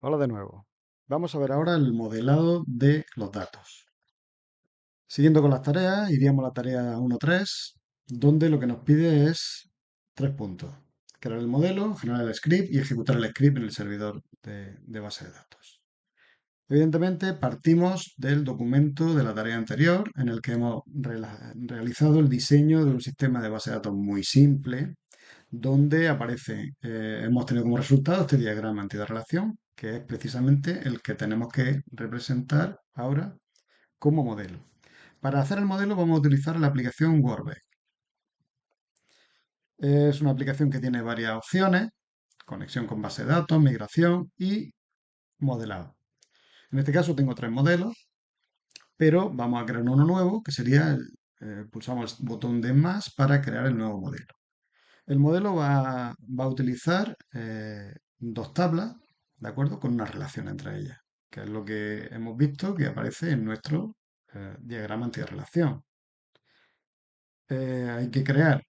Hola de nuevo. Vamos a ver ahora el modelado de los datos. Siguiendo con las tareas, iríamos a la tarea 1.3, donde lo que nos pide es 3 puntos. Crear el modelo, generar el script y ejecutar el script en el servidor de base de datos. Evidentemente, partimos del documento de la tarea anterior, en el que hemos realizado el diseño de un sistema de base de datos muy simple, donde aparece, hemos tenido como resultado este diagrama entidad relación, que es precisamente el que tenemos que representar ahora como modelo. Para hacer el modelo vamos a utilizar la aplicación Workbench. Es una aplicación que tiene varias opciones: conexión con base de datos, migración y modelado. En este caso tengo 3 modelos, pero vamos a crear uno nuevo, que sería pulsamos el botón de más para crear el nuevo modelo. El modelo va a utilizar 2 tablas, ¿de acuerdo? Con una relación entre ellas, que es lo que hemos visto que aparece en nuestro diagrama antirrelación. Hay que crear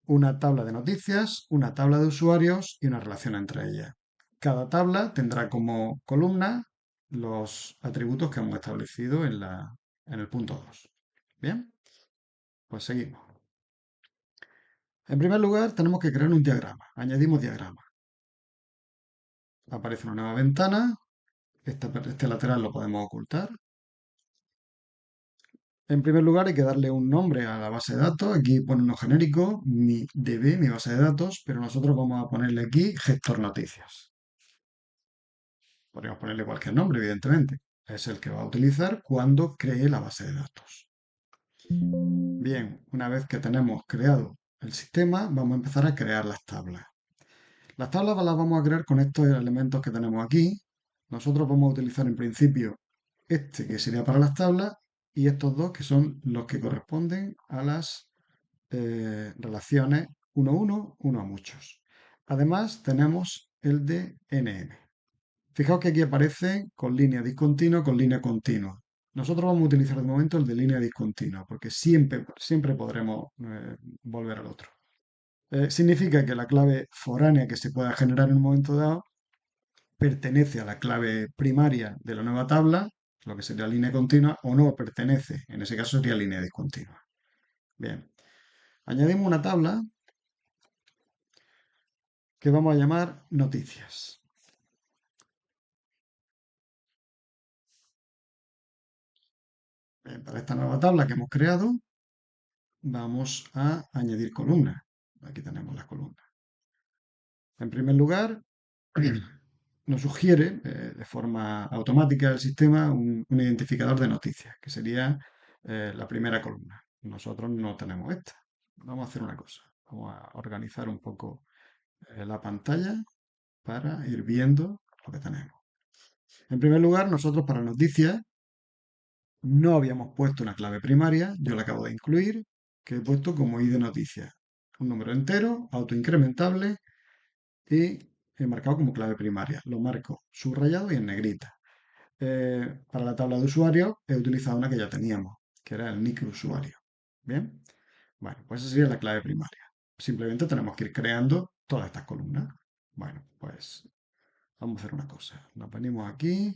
una tabla de noticias, una tabla de usuarios y una relación entre ellas. Cada tabla tendrá como columna los atributos que hemos establecido en el punto 2. Bien, pues seguimos. En primer lugar, tenemos que crear un diagrama. Añadimos diagrama. Aparece una nueva ventana. Este lateral lo podemos ocultar. En primer lugar, hay que darle un nombre a la base de datos. Aquí pone uno genérico, mi DB, mi base de datos, pero nosotros vamos a ponerle aquí gestor noticias. Podríamos ponerle cualquier nombre, evidentemente. Es el que va a utilizar cuando cree la base de datos. Bien, una vez que tenemos creado el sistema, vamos a empezar a crear las tablas. Las tablas las vamos a crear con estos elementos que tenemos aquí. Nosotros vamos a utilizar en principio este que sería para las tablas y estos dos que son los que corresponden a las relaciones 1 1 a muchos. Además tenemos el de NM. Fijaos que aquí aparece con línea discontinua, con línea continua. Nosotros vamos a utilizar de momento el de línea discontinua porque siempre podremos volver al otro. Significa que la clave foránea que se pueda generar en un momento dado pertenece a la clave primaria de la nueva tabla, lo que sería línea continua, o no pertenece. En ese caso sería línea discontinua. Bien, añadimos una tabla que vamos a llamar noticias. Bien, para esta nueva tabla que hemos creado, vamos a añadir columnas. Aquí tenemos las columnas. En primer lugar, nos sugiere de forma automática el sistema un identificador de noticias, que sería la primera columna. Nosotros no tenemos esta. Vamos a hacer una cosa. Vamos a organizar un poco la pantalla para ir viendo lo que tenemos. En primer lugar, nosotros para noticias no habíamos puesto una clave primaria. Yo la acabo de incluir, que he puesto como ID noticias. Un número entero, autoincrementable y he marcado como clave primaria. Lo marco subrayado y en negrita. Para la tabla de usuarios he utilizado una que ya teníamos, que era el nick usuario. Bien, bueno, pues esa sería la clave primaria. Simplemente tenemos que ir creando todas estas columnas. Bueno, pues vamos a hacer una cosa. Nos venimos aquí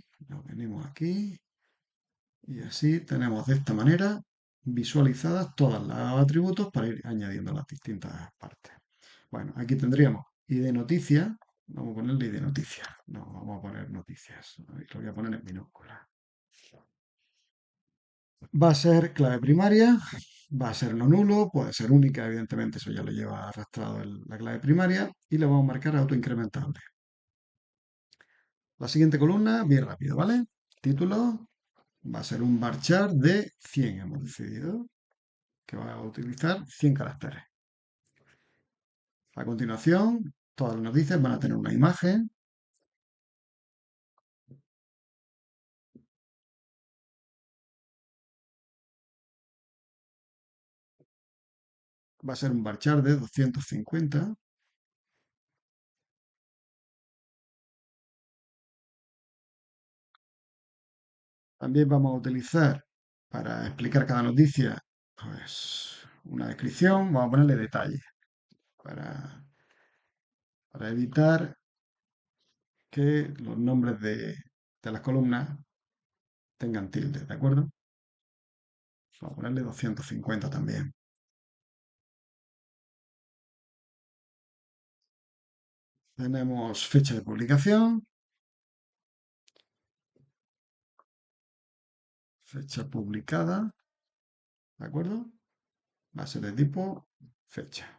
y así tenemos de esta manera visualizadas todas los atributos para ir añadiendo las distintas partes. Bueno, aquí tendríamos ID noticia. Vamos a ponerle ID noticia. No, vamos a poner noticias. Lo voy a poner en minúscula. Va a ser clave primaria, va a ser no nulo, puede ser única, evidentemente eso ya lo lleva arrastrado la clave primaria y le vamos a marcar autoincrementable. La siguiente columna, bien rápido, ¿vale? Título va a ser un varchar de 100, hemos decidido que va a utilizar 100 caracteres. A continuación, todas las noticias van a tener una imagen. Va a ser un varchar de 250. También vamos a utilizar para explicar cada noticia, pues, una descripción. Vamos a ponerle detalle para, para evitar que los nombres de las columnas tengan tilde, ¿de acuerdo? Vamos a ponerle 250 también. Tenemos fecha de publicación, fecha publicada, ¿de acuerdo? Va a ser de tipo fecha.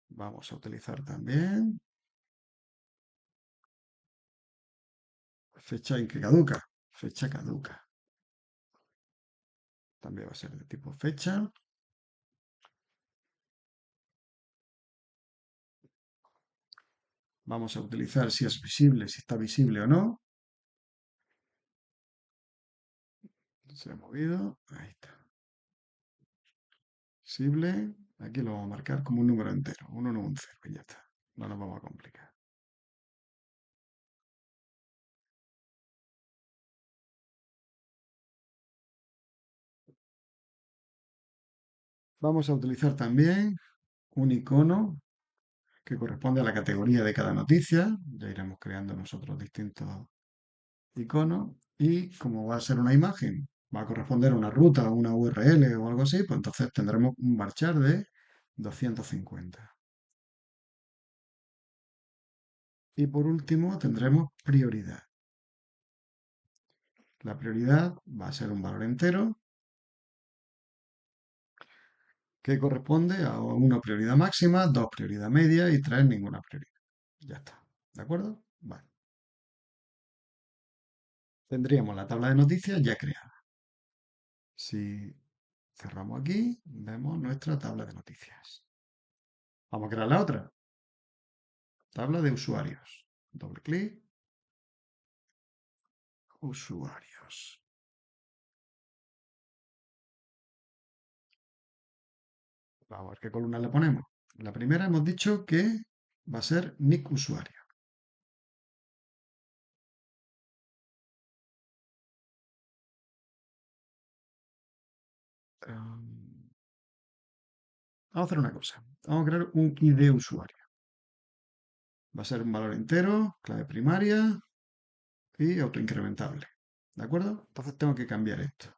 Vamos a utilizar también fecha en que caduca, fecha caduca. También va a ser de tipo fecha. Vamos a utilizar si es visible, si está visible o no. Se ha movido. Ahí está. Visible. Aquí lo vamos a marcar como un número entero. Un 1, un 0. Y ya está. No nos vamos a complicar. Vamos a utilizar también un icono que corresponde a la categoría de cada noticia. Ya iremos creando nosotros distintos iconos. Y como va a ser una imagen, va a corresponder a una ruta, una URL o algo así, pues entonces tendremos un varchar de 250. Y por último tendremos prioridad. La prioridad va a ser un valor entero que corresponde a una prioridad máxima, dos prioridad media y tres ninguna prioridad. Ya está. ¿De acuerdo? Vale. Tendríamos la tabla de noticias ya creada. Si cerramos aquí, vemos nuestra tabla de noticias. Vamos a crear la otra. Tabla de usuarios. Doble clic. Usuarios. Vamos a ver qué columna le ponemos. La primera hemos dicho que va a ser nick usuario. Vamos a hacer una cosa. Vamos a crear un ID usuario. Va a ser un valor entero, clave primaria y autoincrementable. ¿De acuerdo? Entonces tengo que cambiar esto.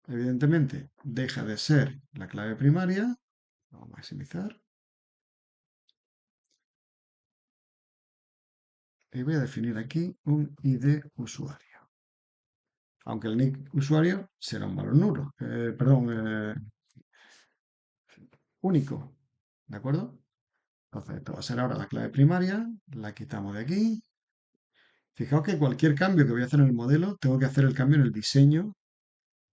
Evidentemente, deja de ser la clave primaria. Vamos a maximizar. Y voy a definir aquí un ID usuario. Aunque el nick usuario será un valor nulo. Único. ¿De acuerdo? Entonces, esto va a ser ahora la clave primaria. La quitamos de aquí. Fijaos que cualquier cambio que voy a hacer en el modelo, tengo que hacer el cambio en el diseño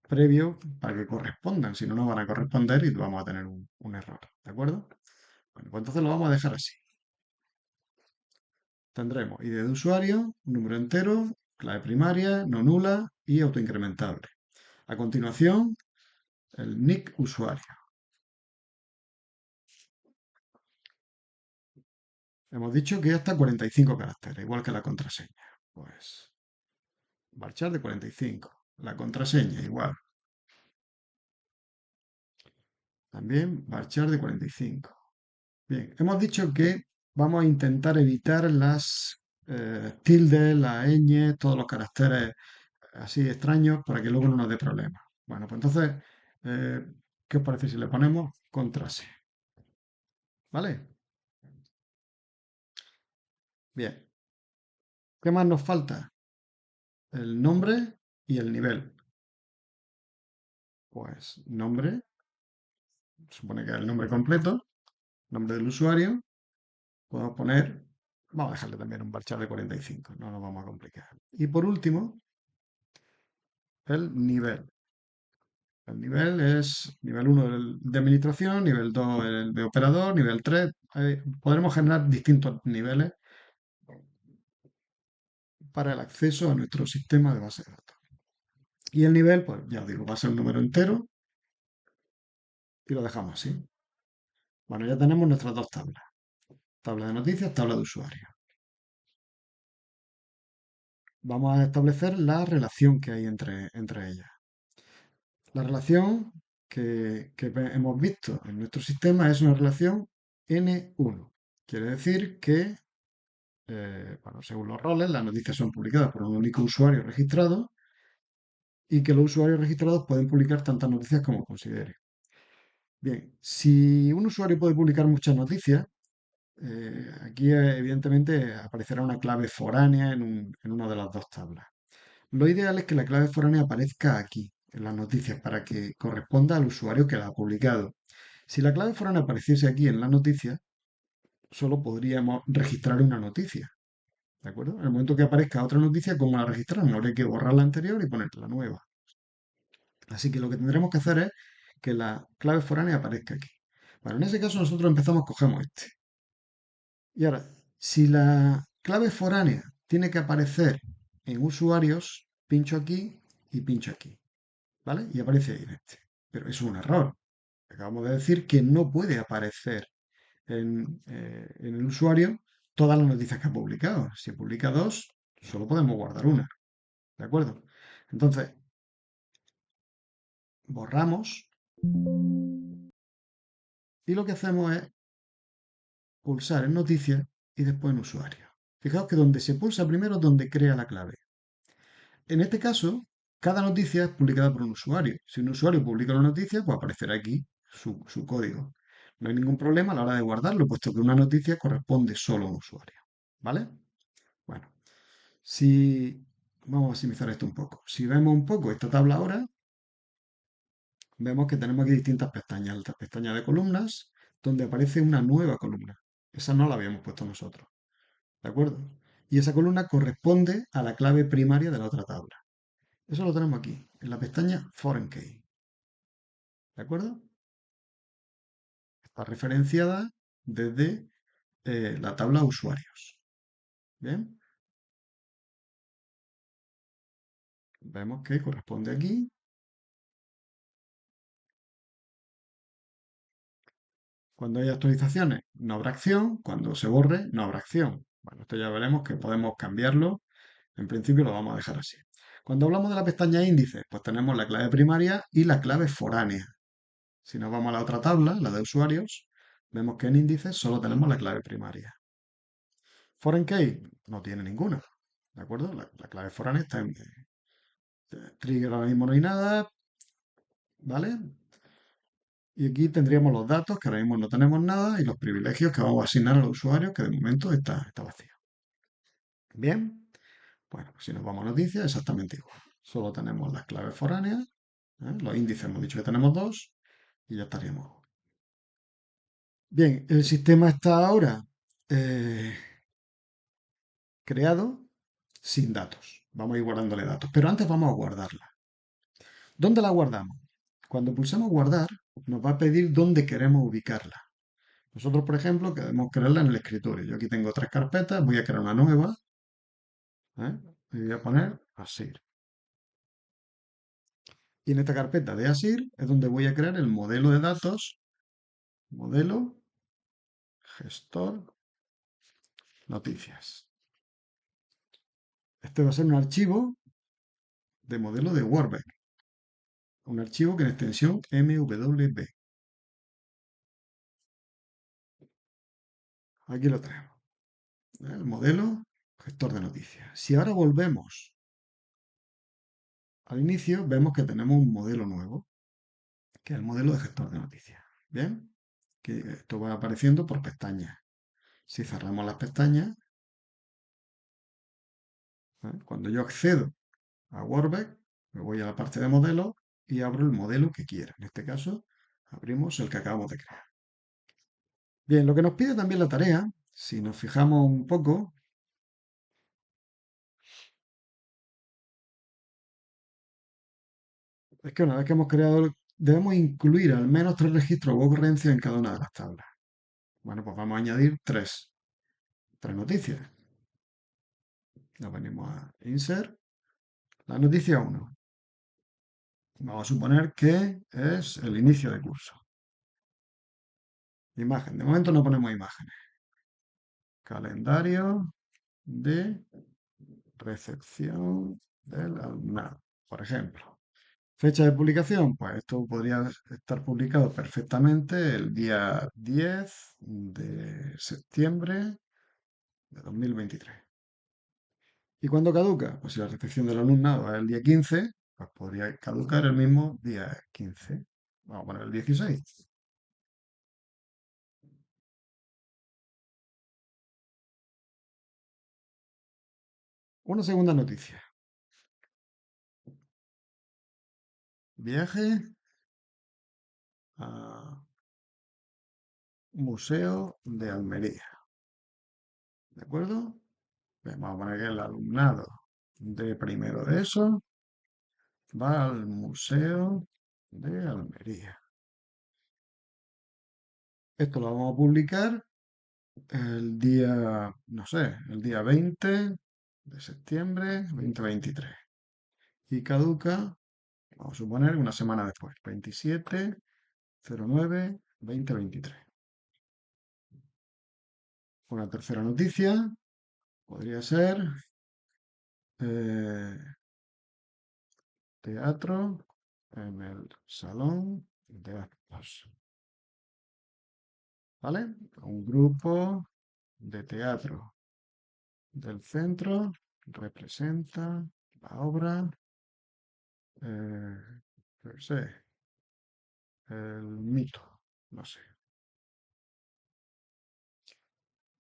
previo para que correspondan, si no, no van a corresponder y vamos a tener un error, ¿de acuerdo? Bueno, pues entonces lo vamos a dejar así. Tendremos ID de usuario, número entero, clave primaria, no nula y autoincrementable. A continuación, el nick usuario. Hemos dicho que hasta 45 caracteres, igual que la contraseña. Pues, varchar de 45. La contraseña, igual. También varchar de 45. Bien, hemos dicho que vamos a intentar evitar las tildes, las ñes, todos los caracteres así extraños para que luego no nos dé problemas. Bueno, pues entonces, eh, ¿qué os parece si le ponemos contrase? ¿Vale? Bien. ¿Qué más nos falta? El nombre y el nivel. Pues nombre, supone que es el nombre completo, nombre del usuario. Podemos poner, vamos a dejarle también un varchar de 45, no nos vamos a complicar. Y por último, el nivel. El nivel es nivel 1 de administración, nivel 2 el de operador, nivel 3. Podremos generar distintos niveles para el acceso a nuestro sistema de base de datos. Y el nivel, pues ya os digo, va a ser un número entero y lo dejamos así. Bueno, ya tenemos nuestras dos tablas. Tabla de noticias, tabla de usuario. Vamos a establecer la relación que hay entre ellas. La relación hemos visto en nuestro sistema es una relación N1. Quiere decir que, bueno, según los roles, las noticias son publicadas por un único usuario registrado y que los usuarios registrados pueden publicar tantas noticias como consideren. Bien, si un usuario puede publicar muchas noticias, aquí evidentemente aparecerá una clave foránea en una de las dos tablas. Lo ideal es que la clave foránea aparezca aquí, en las noticias, para que corresponda al usuario que la ha publicado. Si la clave foránea apareciese aquí en las noticias, solo podríamos registrar una noticia, ¿de acuerdo? En el momento que aparezca otra noticia, ¿cómo la registramos? No habría que borrar la anterior y poner la nueva. Así que lo que tendremos que hacer es que la clave foránea aparezca aquí. Bueno, en ese caso nosotros empezamos, cogemos este. Y ahora, si la clave foránea tiene que aparecer en usuarios, pincho aquí y pincho aquí, ¿vale? Y aparece ahí en este. Pero es un error. Acabamos de decir que no puede aparecer en el usuario todas las noticias que ha publicado. Si publica dos, solo podemos guardar una, ¿de acuerdo? Entonces, borramos y lo que hacemos es pulsar en noticias y después en usuario. Fijaos que donde se pulsa primero es donde crea la clave. En este caso, cada noticia es publicada por un usuario. Si un usuario publica una noticia, pues aparecerá aquí su código. No hay ningún problema a la hora de guardarlo, puesto que una noticia corresponde solo a un usuario. ¿Vale? Bueno, si vamos a maximizar esto un poco. Si vemos un poco esta tabla ahora, vemos que tenemos aquí distintas pestañas. La pestaña de columnas, donde aparece una nueva columna. Esa no la habíamos puesto nosotros. ¿De acuerdo? Y esa columna corresponde a la clave primaria de la otra tabla. Eso lo tenemos aquí, en la pestaña Foreign Key. ¿De acuerdo? Está referenciada desde la tabla usuarios. Bien, vemos que corresponde aquí. Cuando hay actualizaciones, no habrá acción. Cuando se borre, no habrá acción. Bueno, esto ya veremos que podemos cambiarlo. En principio lo vamos a dejar así. Cuando hablamos de la pestaña índice, pues tenemos la clave primaria y la clave foránea. Si nos vamos a la otra tabla, la de usuarios, vemos que en índice solo tenemos la clave primaria. Foreign key no tiene ninguna. ¿De acuerdo? La clave foránea está en trigger, ahora mismo no hay nada. ¿Vale? Y aquí tendríamos los datos, que ahora mismo no tenemos nada, y los privilegios que vamos a asignar al usuario, que de momento está vacío. Bien, bueno, pues si nos vamos a noticias, exactamente igual. Solo tenemos las claves foráneas, los índices hemos dicho que tenemos dos, y ya estaríamos. Bien, el sistema está ahora eh, creado sin datos. Vamos a ir guardándole datos, pero antes vamos a guardarla. ¿Dónde la guardamos? Cuando pulsemos guardar, nos va a pedir dónde queremos ubicarla. Nosotros, por ejemplo, queremos crearla en el escritorio. Yo aquí tengo tres carpetas, voy a crear una nueva, ¿eh? Y voy a poner ASIR. Y en esta carpeta de ASIR es donde voy a crear el modelo de datos, modelo gestor noticias. Este va a ser un archivo de modelo de Wordback, un archivo que en extensión MWB. Aquí lo tenemos, el modelo gestor de noticias. Si ahora volvemos al inicio, vemos que tenemos un modelo nuevo, que es el modelo de gestor de noticias. Bien, que esto va apareciendo por pestañas. Si cerramos las pestañas, cuando yo accedo a Wordback, me voy a la parte de modelo y abro el modelo que quiera. En este caso, abrimos el que acabamos de crear. Bien, lo que nos pide también la tarea, si nos fijamos un poco, es que una vez que hemos creado, debemos incluir al menos tres registros o ocurrencias en cada una de las tablas. Bueno, pues vamos a añadir tres noticias. Nos venimos a Insert, la noticia 1. Vamos a suponer que es el inicio de curso. Imagen. De momento no ponemos imágenes. Calendario de recepción del alumnado, por ejemplo. Fecha de publicación, pues esto podría estar publicado perfectamente el día 10 de septiembre de 2023. ¿Y cuándo caduca? Pues si la recepción del alumnado es el día 15, pues podría caducar el mismo día 15. Vamos a poner el 16. Una segunda noticia. Viaje a Museo de Almería. ¿De acuerdo? Bien, vamos a poner que el alumnado de primero de eso va al Museo de Almería. Esto lo vamos a publicar el día, no sé, el día 20 de septiembre 2023. Y caduca, vamos a suponer, una semana después, 27/09/2023. Una tercera noticia podría ser eh, teatro en el salón de actos. ¿Vale? Un grupo de teatro del centro representa la obra, no sé, el mito, no sé.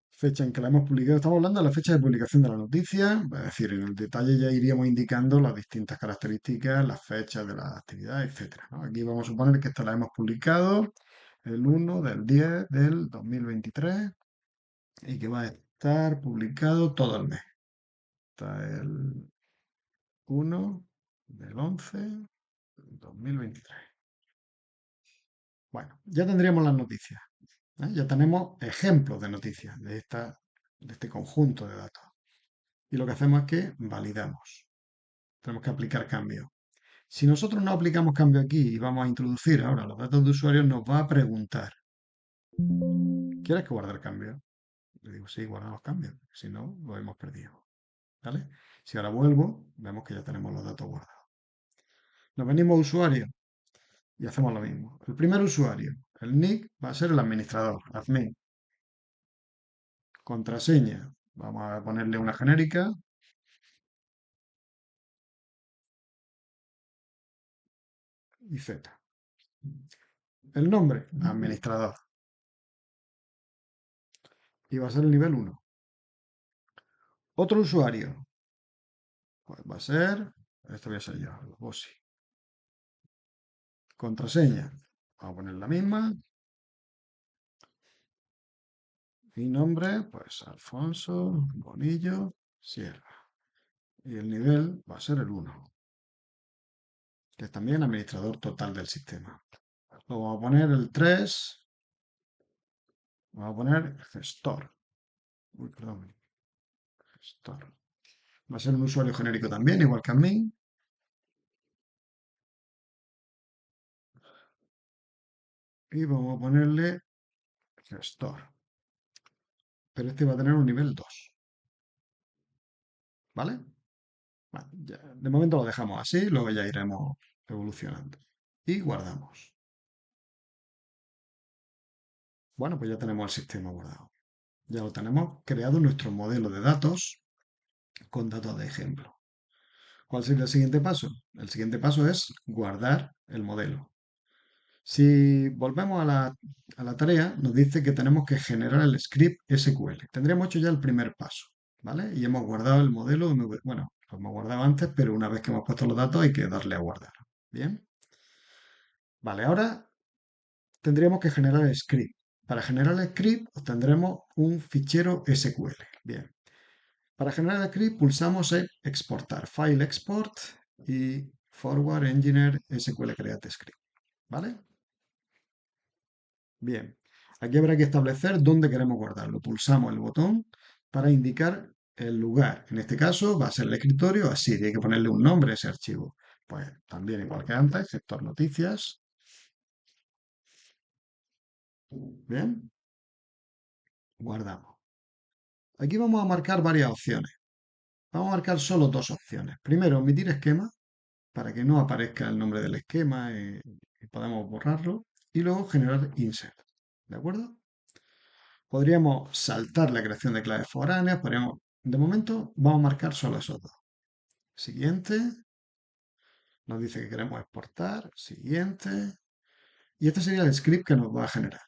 Fecha en que la hemos publicado. Estamos hablando de la fecha de publicación de la noticia, es decir, en el detalle ya iríamos indicando las distintas características, las fechas de las actividades, etcétera, ¿no? Aquí vamos a suponer que esta la hemos publicado el 1/10/2023 y que va a estar publicado todo el mes. Hasta el 1/11/2023. Bueno, ya tendríamos las noticias, ¿eh? Ya tenemos ejemplos de noticias de este conjunto de datos. Y lo que hacemos es que validamos. Tenemos que aplicar cambios. Si nosotros no aplicamos cambio aquí y vamos a introducir ahora los datos de usuario, nos va a preguntar, ¿quieres que guarde el cambio? Le digo, sí, guarda los cambios. Si no, lo hemos perdido. ¿Vale? Si ahora vuelvo, vemos que ya tenemos los datos guardados. Nos venimos a usuario y hacemos lo mismo. El primer usuario, el nick, va a ser el administrador, admin. Contraseña, vamos a ponerle una genérica y Z. El nombre, administrador. Y va a ser el nivel 1. Otro usuario, pues va a ser, esto voy a ser yo, el Bossi. Contraseña, vamos a poner la misma. Y nombre, pues Alfonso Bonillo Sierra. Y el nivel va a ser el 1, que es también administrador total del sistema. Luego vamos a poner el 3, vamos a poner gestor. Uy, perdón, gestor. Va a ser un usuario genérico también, igual que a mí. Y vamos a ponerle gestor. Pero este va a tener un nivel 2. ¿Vale? Bueno, de momento lo dejamos así, luego ya iremos evolucionando. Y guardamos. Bueno, pues ya tenemos el sistema guardado. Ya lo tenemos creado nuestro modelo de datos con datos de ejemplo. ¿Cuál sería el siguiente paso? El siguiente paso es guardar el modelo. Si volvemos a la tarea, nos dice que tenemos que generar el script SQL. Tendríamos hecho ya el primer paso, ¿vale? Y hemos guardado el modelo, bueno, lo hemos guardado antes, pero una vez que hemos puesto los datos hay que darle a guardar. Bien. Vale, ahora tendríamos que generar el script. Para generar el script obtendremos un fichero SQL. Bien. Para generar el script pulsamos en exportar, File Export y Forward Engineer SQL Create Script. ¿Vale? Bien. Aquí habrá que establecer dónde queremos guardarlo. Pulsamos el botón para indicar el lugar. En este caso va a ser el escritorio, así, hay que ponerle un nombre a ese archivo. Pues también igual que antes, sector noticias. Bien, guardamos. Aquí vamos a marcar varias opciones. Vamos a marcar solo dos opciones. Primero, omitir esquema. para que no aparezca el nombre del esquema y podamos borrarlo. Y luego generar insert. ¿De acuerdo? Podríamos saltar la creación de claves foráneas. De momento, vamos a marcar solo esos dos. Siguiente. Nos dice que queremos exportar. Siguiente. Y este sería el script que nos va a generar.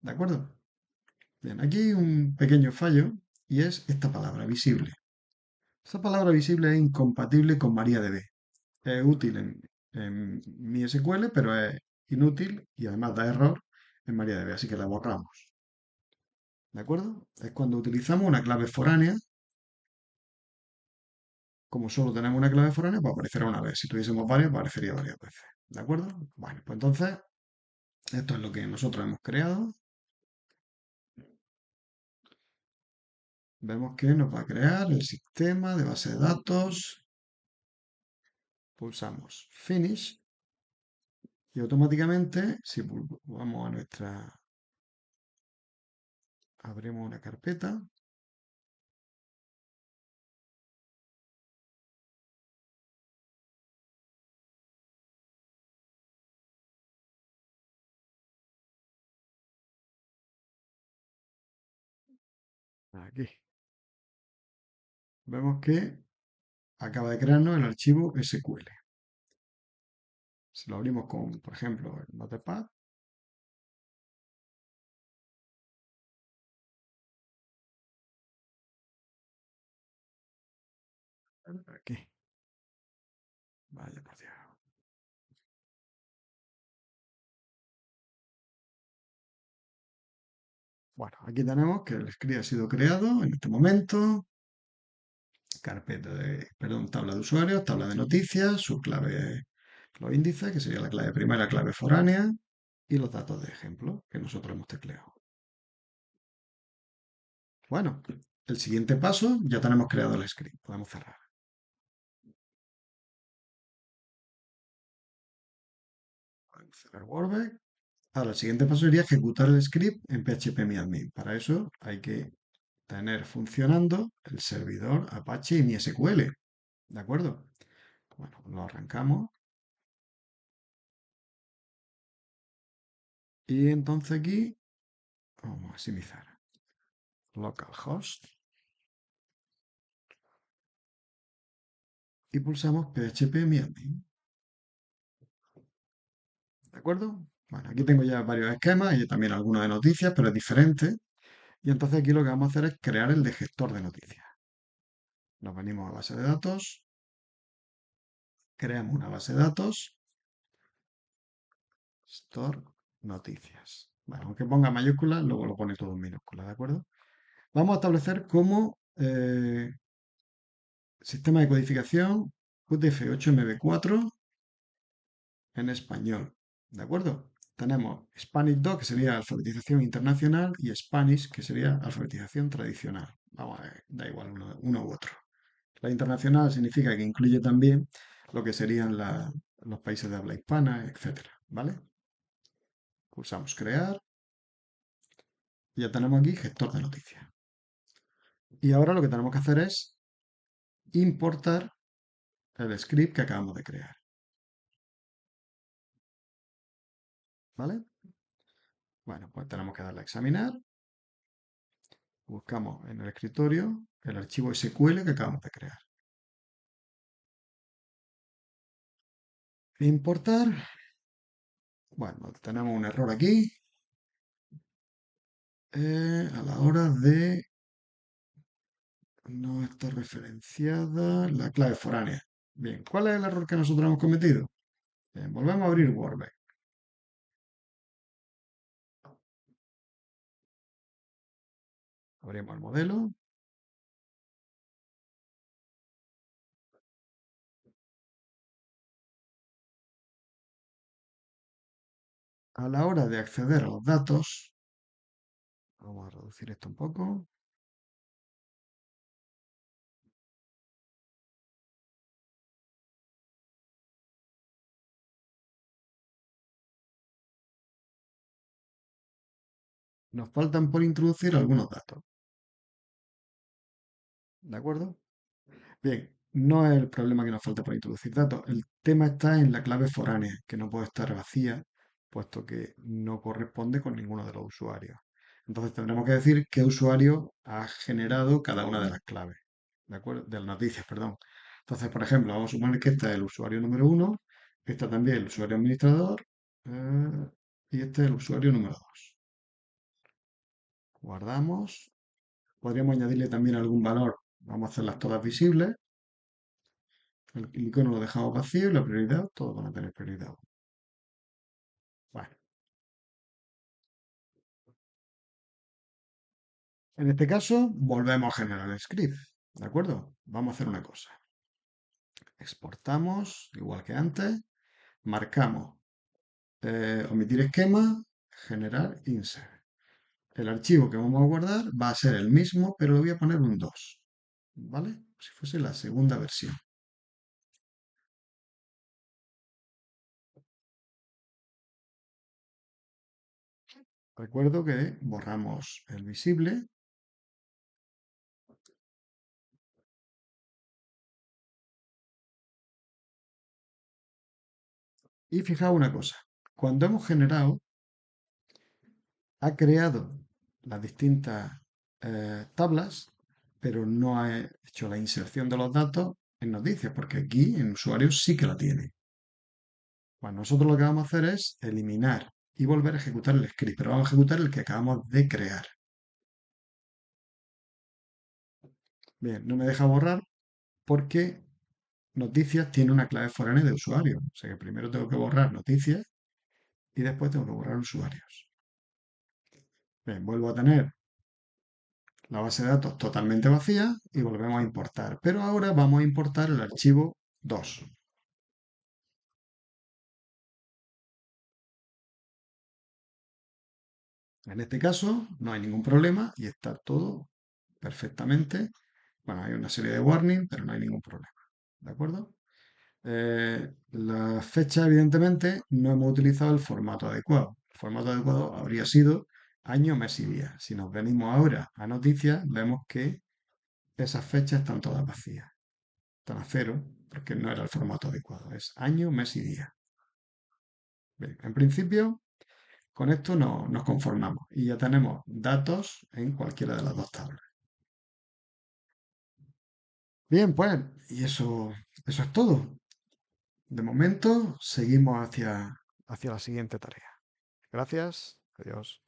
¿De acuerdo? Bien, aquí hay un pequeño fallo y es esta palabra, visible. Esta palabra visible es incompatible con MariaDB. Es útil en mi SQL, pero es inútil y además da error en MariaDB, así que la borramos. ¿De acuerdo? Es cuando utilizamos una clave foránea. Como solo tenemos una clave foránea, pues aparecerá una vez. Si tuviésemos varias, aparecería varias veces. ¿De acuerdo? Bueno, pues entonces, esto es lo que nosotros hemos creado. Vemos que nos va a crear el sistema de base de datos. Pulsamos Finish y automáticamente, si vamos a abrimos una carpeta. Aquí. Vemos que acaba de crearnos el archivo SQL. Si lo abrimos con, por ejemplo, el Notepad, aquí. Vaya por Dios. Bueno, aquí tenemos que el script ha sido creado en este momento. Perdón, tabla de usuarios, tabla de noticias, su clave, los índices, que sería la clave primera, clave foránea, y los datos de ejemplo que nosotros hemos tecleado. Bueno, el siguiente paso, ya tenemos creado el script. Podemos cerrar. Podemos cerrar Wordback. Ahora, el siguiente paso sería ejecutar el script en PHP Para eso hay que tener funcionando el servidor Apache y MySQL. ¿De acuerdo? Bueno, lo arrancamos. Y entonces aquí vamos a maximizar localhost y pulsamos PHP ¿De acuerdo? Bueno, aquí tengo ya varios esquemas y también algunos de noticias, pero es diferente. Y entonces aquí lo que vamos a hacer es crear el de gestor de noticias. Nos venimos a base de datos, creamos una base de datos, store noticias. Bueno, aunque ponga mayúsculas, luego lo pone todo en minúsculas, ¿de acuerdo? Vamos a establecer como sistema de codificación UTF-8MB4 en español, ¿de acuerdo? Tenemos Spanish 2, que sería alfabetización internacional, y Spanish, que sería alfabetización tradicional. Vamos a ver, da igual uno u otro. La internacional significa que incluye también lo que serían los países de habla hispana, etcétera, ¿vale? Pulsamos crear y ya tenemos aquí gestor de noticias. Y ahora lo que tenemos que hacer es importar el script que acabamos de crear, ¿vale? Bueno, pues tenemos que darle a examinar. Buscamos en el escritorio el archivo SQL que acabamos de crear. Importar. Bueno, tenemos un error aquí a la hora de no está referenciada la clave foránea. Bien, ¿cuál es el error que nosotros hemos cometido? Bien, volvemos a abrir Wordback. Abrimos el modelo. A la hora de acceder a los datos, vamos a reducir esto un poco. Nos faltan por introducir algunos datos. ¿De acuerdo? Bien, No es el problema que nos falta por introducir datos. El tema está en la clave foránea, que no puede estar vacía, puesto que no corresponde con ninguno de los usuarios. Entonces tendremos que decir qué usuario ha generado cada una de las claves, ¿de acuerdo? De las noticias, perdón. Entonces, por ejemplo, vamos a suponer que este es el usuario número uno, este también el usuario administrador, y este es el usuario número dos. Guardamos. Podríamos añadirle también algún valor. Vamos a hacerlas todas visibles. El icono lo dejamos vacío y la prioridad, todos van a tener prioridad. Bueno, en este caso volvemos a generar el script, ¿de acuerdo? Vamos a hacer una cosa. Exportamos, igual que antes, marcamos omitir esquema, generar insert. El archivo que vamos a guardar va a ser el mismo, pero le voy a poner un 2, ¿vale? Si fuese la segunda versión. Recuerdo que borramos el visible y fijaos una cosa. Cuando hemos generado ha creado las distintas tablas, pero no ha hecho la inserción de los datos en noticias, porque aquí en usuarios sí que la tiene. Bueno, nosotros lo que vamos a hacer es eliminar y volver a ejecutar el script, pero vamos a ejecutar el que acabamos de crear. Bien, no me deja borrar porque noticias tiene una clave foránea de usuario. O sea que primero tengo que borrar noticias y después tengo que borrar usuarios. Bien, vuelvo a tener la base de datos totalmente vacía y volvemos a importar. Pero ahora vamos a importar el archivo 2. En este caso no hay ningún problema y está todo perfectamente. Bueno, hay una serie de warning, pero no hay ningún problema. ¿De acuerdo? La fecha, evidentemente, no hemos utilizado el formato adecuado. El formato adecuado habría sido año, mes y día. Si nos venimos ahora a noticias, vemos que esas fechas están todas vacías. Están a cero, porque no era el formato adecuado. Es año, mes y día. Bien, en principio, con esto nos conformamos y ya tenemos datos en cualquiera de las dos tablas. Bien, pues, y eso es todo. De momento, seguimos hacia la siguiente tarea. Gracias. Adiós.